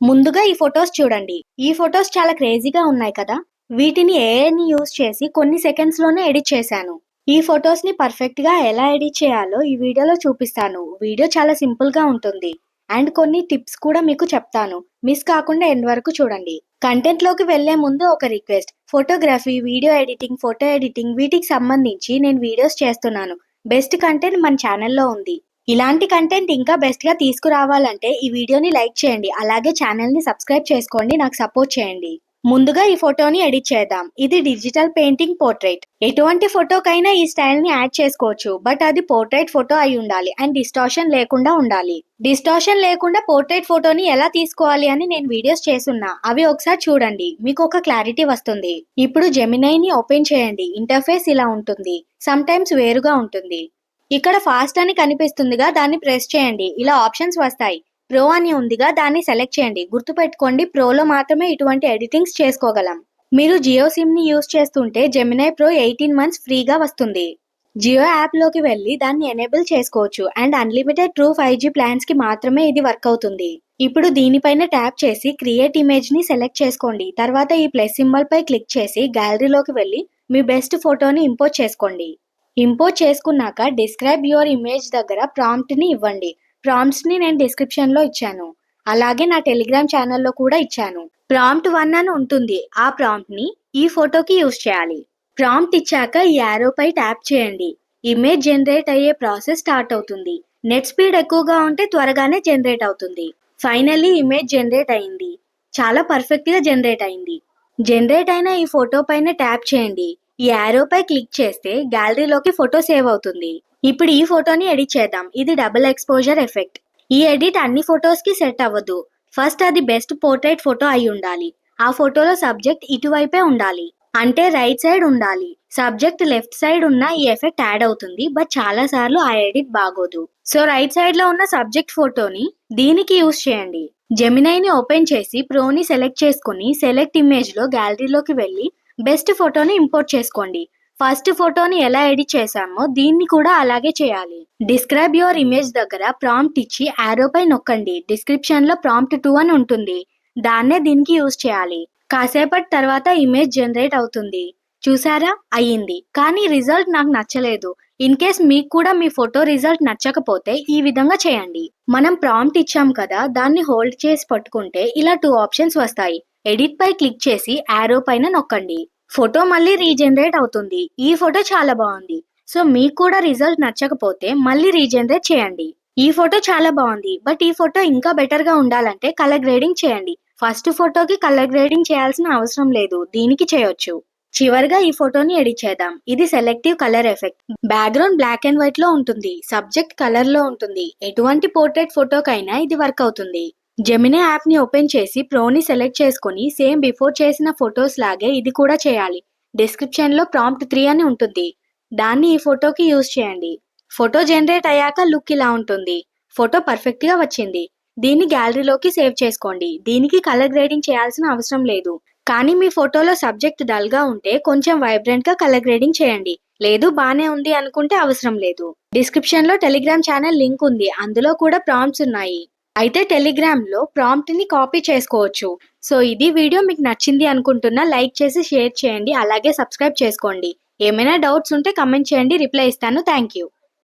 ముందుగా ఈ ఫొటోస్ చూడండి. ఈ ఫొటోస్ చాలా క్రేజీగా ఉన్నాయి కదా! వీటిని ఏఐని యూజ్ చేసి కొన్ని సెకండ్స్‌లోనే ఎడిట్ చేశాను. ఈ ఫొటోస్‌ని పర్ఫెక్ట్‌గా ఎలా ఎడిట్ చేయాలో ఈ వీడియోలో చూపిస్తాను. వీడియో చాలా సింపుల్‌గా ఉంటుంది. అండ్ కొన్ని టిప్స్ కూడా మీకు చెప్తాను. మిస్ కాకుండా ఎండ్ వరకు చూడండి. కంటెంట్‌లోకి వెళ్ళే ముందు ఒక request. Photography, video editing, photo editing వీటికి సంబంధించి నేను వీడియోస్ చేస్తున్నాను. బెస్ట్ కంటెంట్ మన ఛానల్‌లో ఉంది. ఇలాంటి కంటెంట్ ఇంకా బెస్ట్‌గా తీసుకురావాలంటే ఈ వీడియోని లైక్ చేయండి. అలాగే ఛానల్‌ని సబ్స్క్రైబ్ చేసుకోండి. నాకు సపోర్ట్ చేయండి. ముందుగా ఈ ఫోటోని ఎడిట్ చేద్దాం. ఇది డిజిటల్ పెయింటింగ్ పోర్ట్రైట్. ఎటువంటి ఫోటోకైనా ఈ స్టైల్‌ని యాడ్ చేసుకోవచ్చు. బట్ అది పోర్ట్రైట్ ఫోటో అయి ఉండాలి అండ్ డిస్టార్షన్ లేకుండా ఉండాలి. డిస్టార్షన్ లేకుండా పోర్ట్రైట్ ఫోటోని ఎలా తీసుకోవాలి అని నేను వీడియోస్ చేసున్నా. అవి ఒకసారి చూడండి. మీకు ఒక క్లారిటీ వస్తుంది. ఇప్పుడు జెమినైని ఓపెన్ చేయండి. ఇంటర్ఫేస్ ఇలా ఉంటుంది. సమ్ టైమ్స్ వేరుగా ఉంటుంది. ఇక్కడ ఫాస్ట్ అని కనిపిస్తుందిగా, దాన్ని ప్రెస్ చేయండి. ఇలా ఆప్షన్స్ వస్తాయి. ప్రో అని ఉందిగా, దాన్ని సెలెక్ట్ చేయండి. గుర్తుపెట్టుకోండి, ప్రోలో మాత్రమే ఇటువంటి ఎడిటింగ్స్ చేసుకోగలం. మీరు జియో సిమ్ని యూజ్ చేస్తుంటే జెమినై ప్రో 18 మంత్స్ ఫ్రీగా వస్తుంది. జియో యాప్లోకి వెళ్ళి దాన్ని ఎనేబుల్ చేసుకోవచ్చు అండ్ అన్లిమిటెడ్ ట్రూ 5G ప్లాన్స్కి మాత్రమే ఇది వర్క్ అవుతుంది. ఇప్పుడు దీనిపైన ట్యాప్ చేసి క్రియేట్ ఇమేజ్ని సెలెక్ట్ చేసుకోండి. తర్వాత ఈ ప్లస్ సింబల్పై క్లిక్ చేసి గ్యాలరీలోకి వెళ్ళి మీ బెస్ట్ ఫోటోని ఇంపోర్ట్ చేసుకోండి. ఇంపోర్ట్ చేసుకున్నాక డిస్క్రైబ్ యువర్ ఇమేజ్ దగ్గర ప్రాంప్ట్ని ఇవ్వండి. ప్రాంప్ట్స్ని నేను డిస్క్రిప్షన్లో ఇచ్చాను. అలాగే నా టెలిగ్రామ్ ఛానల్లో కూడా ఇచ్చాను. ప్రాంప్ట్ 1 అని ఉంటుంది. ఆ ప్రాంప్ట్ని ఈ ఫోటోకి యూజ్ చేయాలి. ప్రాంప్ట్ ఇచ్చాక ఈ యారోపై ట్యాప్ చేయండి. ఇమేజ్ జనరేట్ అయ్యే ప్రాసెస్ స్టార్ట్ అవుతుంది. నెట్ స్పీడ్ ఎక్కువగా ఉంటే త్వరగానే జనరేట్ అవుతుంది. ఫైనల్లీ ఇమేజ్ జనరేట్ అయింది. చాలా పర్ఫెక్ట్గా జనరేట్ అయింది. జనరేట్ అయిన ఈ ఫోటో పైన ట్యాప్ చేయండి. ఈ యారోపై క్లిక్ చేస్తే గ్యాలరీలోకి ఫోటో సేవ్ అవుతుంది. ఇప్పుడు ఈ ఫోటోని ఎడిట్ చేద్దాం. ఇది డబుల్ ఎక్స్పోజర్ ఎఫెక్ట్. ఈ ఎడిట్ అన్ని ఫొటోస్కి సెట్ అవ్వదు. ఫస్ట్ అది బెస్ట్ పోర్ట్రైట్ ఫోటో అయి ఉండాలి. ఆ ఫోటోలో సబ్జెక్ట్ ఇటువైపే ఉండాలి. అంటే రైట్ సైడ్ ఉండాలి. సబ్జెక్ట్ లెఫ్ట్ సైడ్ ఉన్న ఈ ఎఫెక్ట్ యాడ్ అవుతుంది. బట్ చాలా సార్లు ఆ ఎడిట్ బాగోదు. సో రైట్ సైడ్ లో ఉన్న సబ్జెక్ట్ ఫోటోని దీనికి యూజ్ చేయండి. జెమినైని ఓపెన్ చేసి ప్రోని సెలెక్ట్ చేసుకుని సెలెక్ట్ ఇమేజ్ లో గ్యాలరీలోకి వెళ్ళి బెస్ట్ ఫోటోని ఇంపోర్ట్ చేసుకోండి. ఫస్ట్ ఫోటోని ఎలా ఎడిట్ చేశామో దీన్ని కూడా అలాగే చేయాలి. డిస్క్రైబ్ యువర్ ఇమేజ్ దగ్గర ప్రాంప్ట్ ఇచ్చి యారోపై నొక్కండి. డిస్క్రిప్షన్ లో ప్రాంప్ట్ 2 అని ఉంటుంది. దాన్నే దీనికి యూజ్ చేయాలి. కాసేపటి తర్వాత ఇమేజ్ జనరేట్ అవుతుంది. చూసారా, అయ్యింది. కానీ రిజల్ట్ నాకు నచ్చలేదు. ఇన్ కేస్ మీకు కూడా మీ ఫోటో రిజల్ట్ నచ్చకపోతే ఈ విధంగా చేయండి. మనం ప్రాంప్ట్ ఇచ్చాం కదా, దాన్ని హోల్డ్ చేసి పట్టుకుంటే ఇలా 2 ఆప్షన్స్ వస్తాయి. ఎడిట్ పై క్లిక్ చేసి యారో పైన నొక్కండి. ఫోటో మళ్ళీ రీజనరేట్ అవుతుంది. ఈ ఫోటో చాలా బాగుంది. సో మీకు కూడా రిజల్ట్ నచ్చకపోతే మళ్ళీ రీజనరేట్ చేయండి. ఈ ఫోటో చాలా బాగుంది. బట్ ఈ ఫోటో ఇంకా బెటర్ గా ఉండాలంటే కలర్ గ్రేడింగ్ చేయండి. ఫస్ట్ ఫోటోకి కలర్ గ్రేడింగ్ చేయాల్సిన అవసరం లేదు. దీనికి చేయొచ్చు. చివరిగా ఈ ఫోటోని ఎడిట్ చేద్దాం. ఇది selective colour effect. Background black and white లో ఉంటుంది. సబ్జెక్ట్ కలర్ లో ఉంటుంది. ఎటువంటి పోర్ట్రైట్ ఫోటోకైనా ఇది వర్క్ అవుతుంది. జెమినీ యాప్ని ఓపెన్ చేసి ప్రోని సెలెక్ట్ చేసుకుని సేమ్ బిఫోర్ చేసిన ఫొటోస్ లాగే ఇది కూడా చేయాలి. డిస్క్రిప్షన్లో ప్రాంప్ట్ 3 అని ఉంటుంది. దాన్ని ఈ ఫోటోకి యూజ్ చేయండి. ఫోటో జనరేట్ అయ్యాక లుక్ ఇలా ఉంటుంది. ఫోటో పర్ఫెక్ట్గా వచ్చింది. దీన్ని గ్యాలరీలోకి సేవ్ చేసుకోండి. దీనికి కలర్ గ్రేడింగ్ చేయాల్సిన అవసరం లేదు. కానీ మీ ఫోటోలో సబ్జెక్ట్ డల్గా ఉంటే కొంచెం వైబ్రెంట్గా కలర్ గ్రేడింగ్ చేయండి. లేదు బానే ఉంది అనుకుంటే అవసరం లేదు. డిస్క్రిప్షన్లో టెలిగ్రామ్ ఛానల్ లింక్ ఉంది. అందులో కూడా ప్రాంప్ట్స్ ఉన్నాయి. అయితే టెలిగ్రామ్లో ప్రాంప్ట్ని కాపీ చేసుకోవచ్చు. సో ఇది వీడియో మీకు నచ్చింది అనుకుంటున్నా. లైక్ చేసి షేర్ చేయండి. అలాగే సబ్స్క్రైబ్ చేసుకోండి. ఏమైనా డౌట్స్ ఉంటే కమెంట్ చేయండి. రిప్లై ఇస్తాను. Thank you.